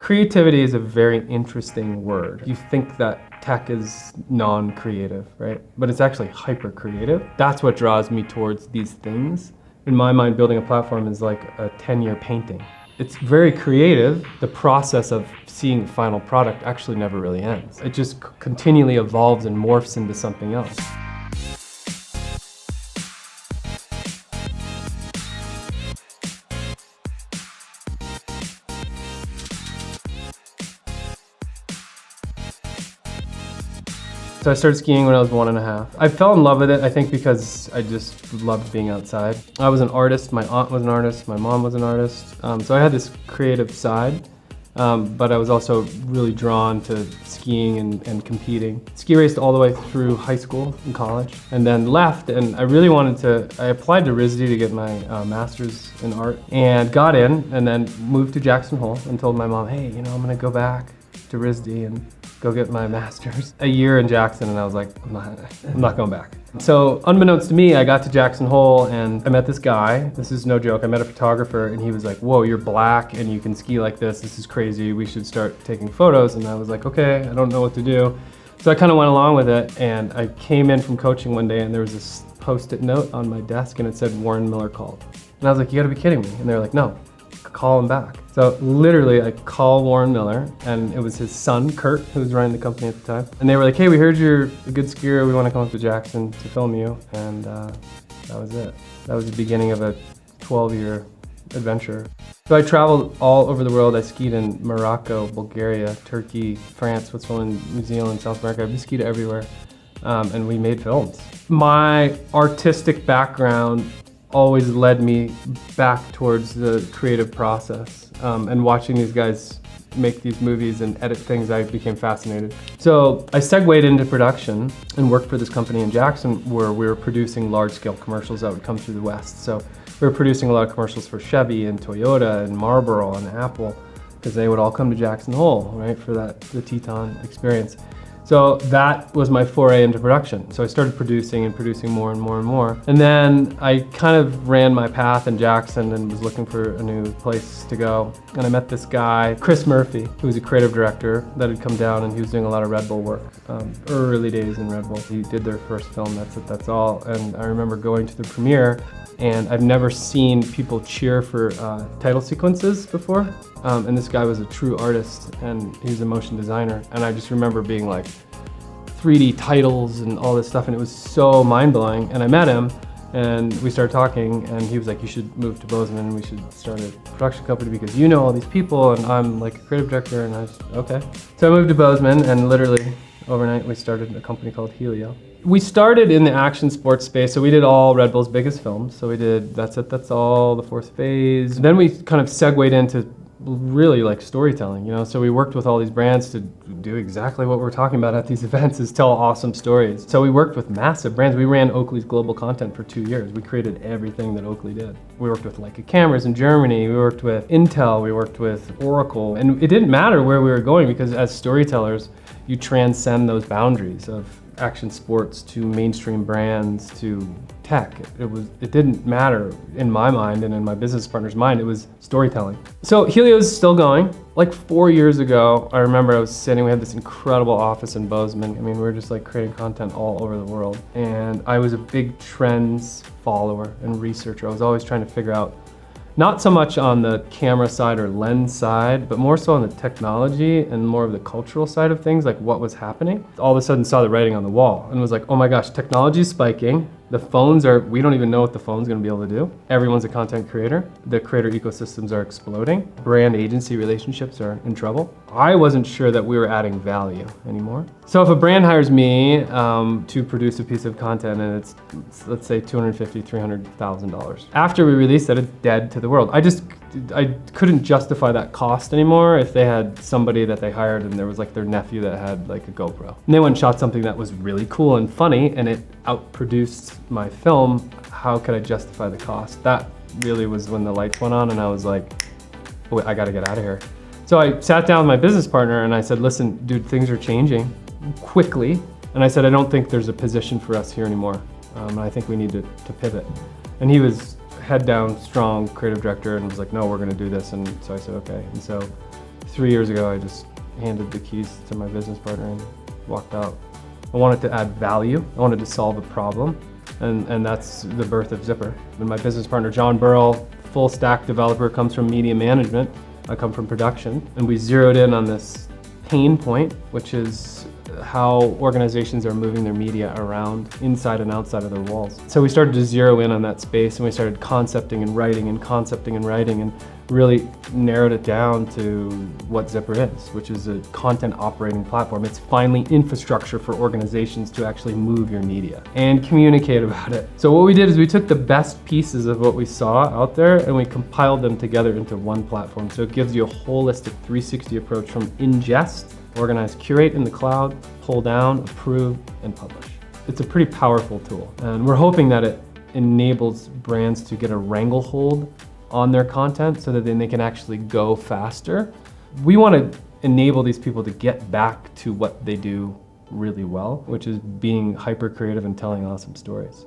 Creativity is a very interesting word. You think that tech is non-creative, right? But it's actually hyper-creative. That's what draws me towards these things. In my mind, building a platform is like a 10-year painting. It's very creative. The process of seeing the final product actually never really ends. It just continually evolves and morphs into something else. So I started skiing when I was 1.5. I fell in love with it, I think because I just loved being outside. I was an artist, my aunt was an artist, my mom was an artist. So I had this creative side, but I was also really drawn to skiing and competing. Ski raced all the way through high school and college, and then left, and I really wanted to, I applied to RISD to get my master's in art, and got in, and then moved to Jackson Hole and told my mom, hey, I'm gonna go back to RISD and go get my master's. A year in Jackson, and I was like, I'm not going back. So unbeknownst to me, I got to Jackson Hole and I met this guy. This is no joke. I met a photographer and he was like, whoa, you're black and you can ski like this. This is crazy. We should start taking photos. And I was like, okay, I don't know what to do. So I kind of went along with it, and I came in from coaching one day and there was this Post-it note on my desk and it said Warren Miller called. And I was like, you gotta be kidding me. And they were like, no, call him back. So literally I called Warren Miller, and it was his son, Kurt, who was running the company at the time. And they were like, hey, we heard you're a good skier. We want to come up to Jackson to film you. And that was it. That was the beginning of a 12-year adventure. So I traveled all over the world. I skied in Morocco, Bulgaria, Turkey, France, Switzerland, New Zealand, South America. We skied everywhere, and we made films. My artistic background always led me back towards the creative process. And watching these guys make these movies and edit things, I became fascinated. So I segued into production and worked for this company in Jackson where we were producing large-scale commercials that would come through the West. So we were producing a lot of commercials for Chevy and Toyota and Marlboro and Apple, because they would all come to Jackson Hole, right, for the Teton experience. So that was my foray into production. So I started producing more and more and more. And then I kind of ran my path in Jackson and was looking for a new place to go. And I met this guy, Chris Murphy, who was a creative director that had come down, and he was doing a lot of Red Bull work. Early days in Red Bull. He did their first film, That's It, That's All. And I remember going to the premiere, and I've never seen people cheer for title sequences before. And this guy was a true artist, and he's a motion designer. And I just remember being like 3D titles and all this stuff, and it was so mind-blowing. And I met him, and we started talking, and he was like, you should move to Bozeman, we should start a production company because you know all these people, and I'm like a creative director. And I was, okay. So I moved to Bozeman, and literally overnight we started a company called Helio. We started in the action sports space, so we did all Red Bull's biggest films. So we did That's It, That's All, The Fourth Phase. Then we kind of segued into really like storytelling, so we worked with all these brands to do exactly what we're talking about at these events, is tell awesome stories. So we worked with massive brands. We ran Oakley's global content for 2 years. We created everything that Oakley did. We worked with Leica cameras in Germany, we worked with Intel, we worked with Oracle, and it didn't matter where we were going, because as storytellers, you transcend those boundaries of action sports to mainstream brands to tech. It didn't matter in my mind and in my business partner's mind. It was storytelling. So Helio's still going. Like 4 years ago, I remember I was sitting, we had this incredible office in Bozeman. I mean, we were just like creating content all over the world. And I was a big trends follower and researcher. I was always trying to figure out, not so much on the camera side or lens side, but more so on the technology and more of the cultural side of things, like what was happening. All of a sudden saw the writing on the wall and was like, oh my gosh, technology is spiking. The phones we don't even know what the phone's gonna be able to do. Everyone's a content creator. The creator ecosystems are exploding. Brand agency relationships are in trouble. I wasn't sure that we were adding value anymore. So if a brand hires me to produce a piece of content and it's let's say $250,000, $300,000. After we release it, it's dead to the world. I couldn't justify that cost anymore if they had somebody that they hired and there was like their nephew that had like a GoPro. And they went and shot something that was really cool and funny and it outproduced my film. How could I justify the cost? That really was when the lights went on and I was like, wait, I gotta get out of here. So I sat down with my business partner and I said, listen, dude, things are changing quickly. And I said, I don't think there's a position for us here anymore. I think we need to pivot. And he was head down, strong creative director and was like, no, we're gonna do this. And so I said, okay. And so 3 years ago, I just handed the keys to my business partner and walked out. I wanted to add value. I wanted to solve a problem. And that's the birth of Zippor. And my business partner, John Burrell, full stack developer, comes from media management. I come from production. And we zeroed in on this pain point, which is how organizations are moving their media around inside and outside of their walls. So we started to zero in on that space, and we started concepting and writing and really narrowed it down to what Zippor is, which is a content operating platform. It's finally infrastructure for organizations to actually move your media and communicate about it. So what we did is we took the best pieces of what we saw out there and we compiled them together into one platform. So it gives you a holistic 360 approach from ingest, organize, curate in the cloud, pull down, approve, and publish. It's a pretty powerful tool, and we're hoping that it enables brands to get a wranglehold on their content so that then they can actually go faster. We want to enable these people to get back to what they do really well, which is being hyper creative and telling awesome stories.